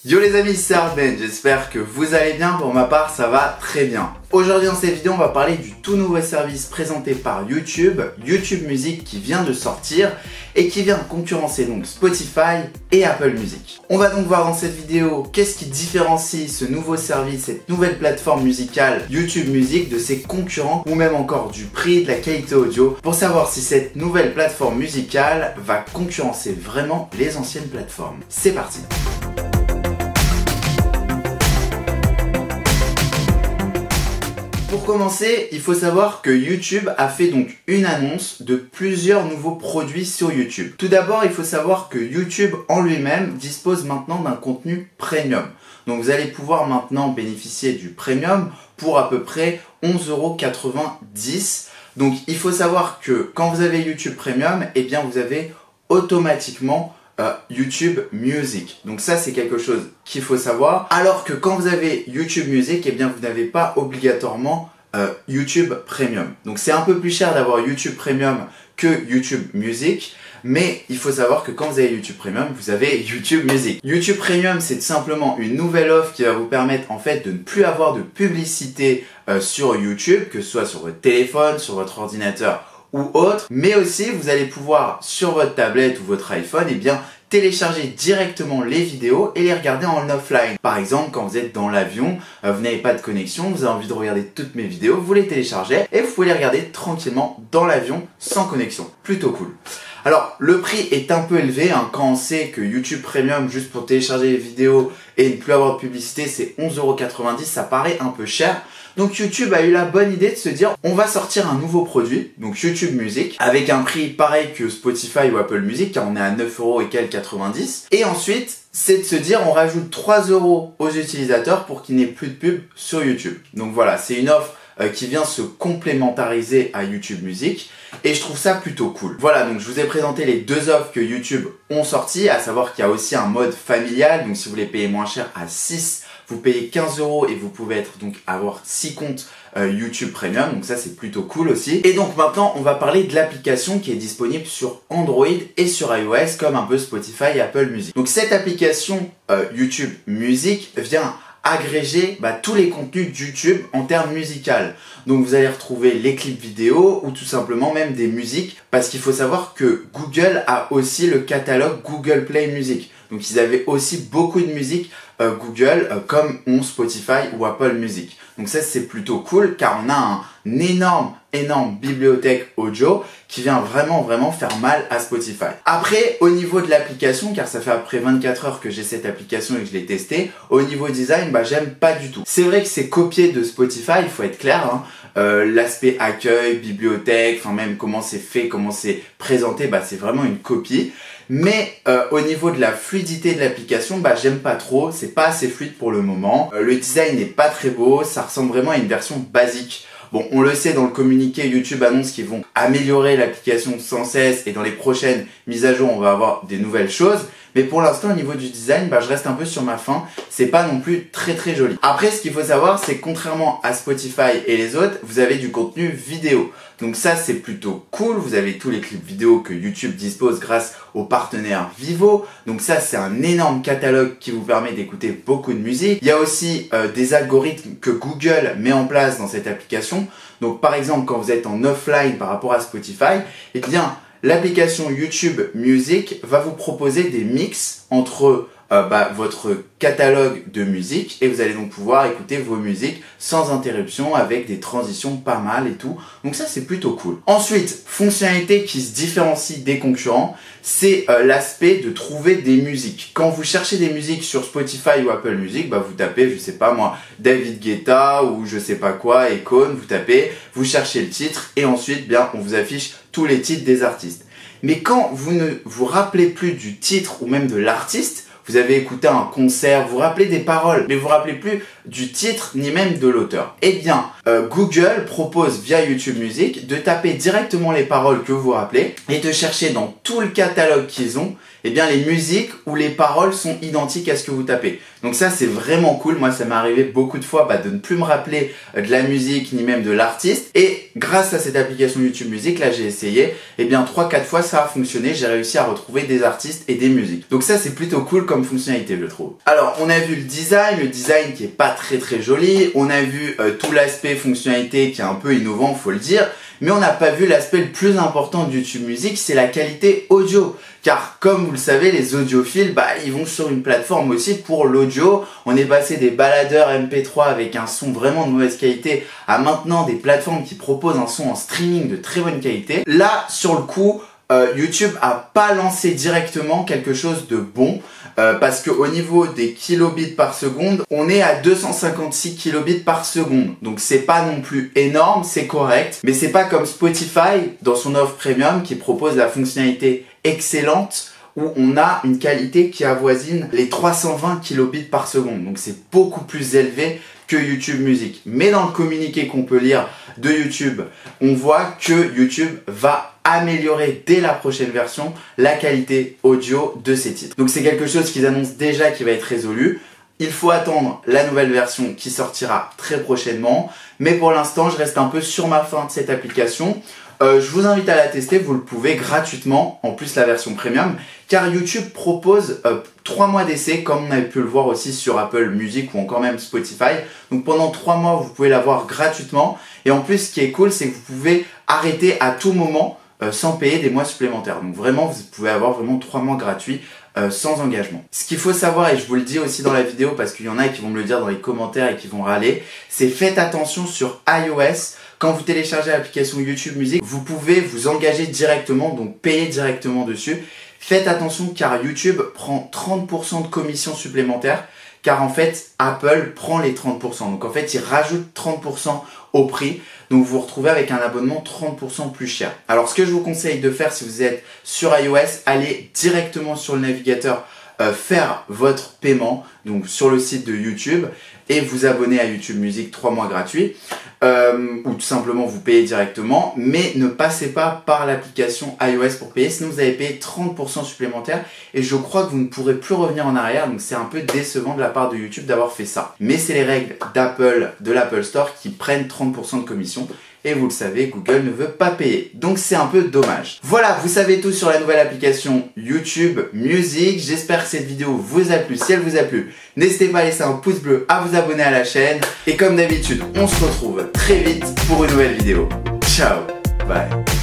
Yo les amis, c'est Arben, j'espère que vous allez bien, pour ma part ça va très bien. Aujourd'hui dans cette vidéo on va parler du tout nouveau service présenté par YouTube, YouTube Music, qui vient de sortir et qui vient de concurrencer donc Spotify et Apple Music. On va donc voir dans cette vidéo qu'est-ce qui différencie ce nouveau service, cette nouvelle plateforme musicale YouTube Music de ses concurrents, ou même encore du prix, de la qualité audio, pour savoir si cette nouvelle plateforme musicale va concurrencer vraiment les anciennes plateformes. C'est parti! Pour commencer, il faut savoir que YouTube a fait donc une annonce de plusieurs nouveaux produits sur YouTube. Tout d'abord, il faut savoir que YouTube en lui-même dispose maintenant d'un contenu premium. Donc vous allez pouvoir maintenant bénéficier du premium pour à peu près 11,90 €. Donc il faut savoir que quand vous avez YouTube Premium, eh bien vous avez automatiquement YouTube Music. Donc ça c'est quelque chose qu'il faut savoir. Alors que quand vous avez YouTube Music, eh bien vous n'avez pas obligatoirement YouTube Premium. Donc c'est un peu plus cher d'avoir YouTube Premium que YouTube Music. Mais il faut savoir que quand vous avez YouTube Premium, vous avez YouTube Music. YouTube Premium, c'est tout simplement une nouvelle offre qui va vous permettre en fait de ne plus avoir de publicité sur YouTube, que ce soit sur votre téléphone, sur votre ordinateur ou autre, mais aussi vous allez pouvoir sur votre tablette ou votre iPhone télécharger directement les vidéos et les regarder en offline. Par exemple, quand vous êtes dans l'avion, vous n'avez pas de connexion, vous avez envie de regarder toutes mes vidéos, vous les téléchargez et vous pouvez les regarder tranquillement dans l'avion sans connexion. Plutôt cool. Alors, le prix est un peu élevé quand on sait que YouTube Premium, juste pour télécharger les vidéos et ne plus avoir de publicité, c'est 11,90 €, ça paraît un peu cher. Donc YouTube a eu la bonne idée de se dire on va sortir un nouveau produit, donc YouTube Music, avec un prix pareil que Spotify ou Apple Music, car on est à 9,90 €. Et ensuite, c'est de se dire on rajoute 3 € aux utilisateurs pour qu'il n'y ait plus de pub sur YouTube. Donc voilà, c'est une offre qui vient se complémentariser à YouTube Music et je trouve ça plutôt cool. Voilà, donc je vous ai présenté les deux offres que YouTube ont sorties, à savoir qu'il y a aussi un mode familial, donc si vous voulez payer moins cher à 6, vous payez 15 € et vous pouvez avoir 6 comptes YouTube Premium, donc ça c'est plutôt cool aussi. Et donc maintenant on va parler de l'application qui est disponible sur Android et sur iOS comme un peu Spotify et Apple Music. Donc cette application YouTube Music vient agréger tous les contenus de YouTube en termes musicaux. Donc vous allez retrouver les clips vidéo ou tout simplement même des musiques, parce qu'il faut savoir que Google a aussi le catalogue Google Play Music. Donc ils avaient aussi beaucoup de musique Google comme ont Spotify ou Apple Music. Donc ça c'est plutôt cool car on a une énorme bibliothèque audio qui vient vraiment faire mal à Spotify. Après, au niveau de l'application, car ça fait après 24 heures que j'ai cette application et que je l'ai testée, au niveau design, j'aime pas du tout. C'est vrai que c'est copié de Spotify, il faut être clair, l'aspect accueil, bibliothèque, même comment c'est fait, comment c'est présenté, c'est vraiment une copie. Mais au niveau de la fluidité de l'application, j'aime pas trop, c'est pas assez fluide pour le moment. Le design n'est pas très beau, ça ressemble vraiment à une version basique. Bon, on le sait, dans le communiqué, YouTube annonce qu'ils vont améliorer l'application sans cesse et dans les prochaines mises à jour, on va avoir des nouvelles choses. Mais pour l'instant, au niveau du design, je reste un peu sur ma faim. C'est pas non plus très joli. Après, ce qu'il faut savoir, c'est que contrairement à Spotify et les autres, vous avez du contenu vidéo. Donc ça, c'est plutôt cool. Vous avez tous les clips vidéo que YouTube dispose grâce aux partenaires Vivo. Donc ça, c'est un énorme catalogue qui vous permet d'écouter beaucoup de musique. Il y a aussi des algorithmes que Google met en place dans cette application. Donc par exemple, quand vous êtes en offline par rapport à Spotify, l'application YouTube Music va vous proposer des mix entre votre catalogue de musique et vous allez donc pouvoir écouter vos musiques sans interruption avec des transitions pas mal et tout. Donc ça c'est plutôt cool. Ensuite, fonctionnalité qui se différencie des concurrents, c'est l'aspect de trouver des musiques. Quand vous cherchez des musiques sur Spotify ou Apple Music, vous tapez, je sais pas moi, David Guetta ou je sais pas quoi, Akon, vous tapez, vous cherchez le titre et ensuite on vous affiche tous les titres des artistes. Mais quand vous ne vous rappelez plus du titre ou même de l'artiste, vous avez écouté un concert, vous vous rappelez des paroles, mais vous vous rappelez plus du titre ni même de l'auteur. Eh bien, Google propose via YouTube Music de taper directement les paroles que vous rappelez et de chercher dans tout le catalogue qu'ils ont, eh bien les musiques où les paroles sont identiques à ce que vous tapez. Donc ça c'est vraiment cool, moi ça m'est arrivé beaucoup de fois de ne plus me rappeler de la musique ni même de l'artiste, et grâce à cette application YouTube Music, là j'ai essayé, eh bien 3-4 fois ça a fonctionné, j'ai réussi à retrouver des artistes et des musiques. Donc ça c'est plutôt cool comme fonctionnalité je trouve. Alors on a vu le design qui est pas très joli, on a vu tout l'aspect fonctionnalité qui est un peu innovant faut le dire, mais on n'a pas vu l'aspect le plus important de YouTube Music, c'est la qualité audio. Car comme vous le savez, les audiophiles, ils vont sur une plateforme aussi pour l'audio. On est passé des baladeurs MP3 avec un son vraiment de mauvaise qualité à maintenant des plateformes qui proposent un son en streaming de très bonne qualité. Là, sur le coup, YouTube a pas lancé directement quelque chose de bon parce qu'au niveau des kilobits par seconde, on est à 256 kilobits par seconde. Donc c'est pas non plus énorme, c'est correct, mais c'est pas comme Spotify dans son offre premium qui propose la fonctionnalité excellente où on a une qualité qui avoisine les 320 kilobits par seconde. Donc c'est beaucoup plus élevé que YouTube Music. Mais dans le communiqué qu'on peut lire de YouTube, on voit que YouTube va améliorer dès la prochaine version la qualité audio de ces titres. Donc c'est quelque chose qu'ils annoncent déjà qui va être résolu. Il faut attendre la nouvelle version qui sortira très prochainement. Mais pour l'instant, je reste un peu sur ma faim de cette application. Je vous invite à la tester, vous le pouvez gratuitement, en plus la version premium, car YouTube propose 3 mois d'essai, comme on avait pu le voir aussi sur Apple Music ou encore même Spotify. Donc pendant 3 mois, vous pouvez l'avoir gratuitement. Et en plus, ce qui est cool, c'est que vous pouvez arrêter à tout moment sans payer des mois supplémentaires. Donc vraiment, vous pouvez avoir vraiment 3 mois gratuits sans engagement. Ce qu'il faut savoir, et je vous le dis aussi dans la vidéo parce qu'il y en a qui vont me le dire dans les commentaires et qui vont râler, c'est faites attention sur iOS. Quand vous téléchargez l'application YouTube Music, vous pouvez vous engager directement, donc payer directement dessus. Faites attention car YouTube prend 30% de commission supplémentaire, car en fait Apple prend les 30%. Donc en fait il rajoute 30% au prix, donc vous vous retrouvez avec un abonnement 30% plus cher. Alors ce que je vous conseille de faire si vous êtes sur iOS, allez directement sur le navigateur faire votre paiement, donc sur le site de YouTube, et vous abonner à YouTube Music 3 mois gratuits, ou tout simplement vous payez directement, mais ne passez pas par l'application iOS pour payer, sinon vous allez payer 30% supplémentaire, et je crois que vous ne pourrez plus revenir en arrière, donc c'est un peu décevant de la part de YouTube d'avoir fait ça. Mais c'est les règles d'Apple, de l'Apple Store, qui prennent 30% de commission. Et vous le savez, Google ne veut pas payer. Donc c'est un peu dommage. Voilà, vous savez tout sur la nouvelle application YouTube Music. J'espère que cette vidéo vous a plu. Si elle vous a plu, n'hésitez pas à laisser un pouce bleu, à vous abonner à la chaîne. Et comme d'habitude, on se retrouve très vite pour une nouvelle vidéo. Ciao, bye.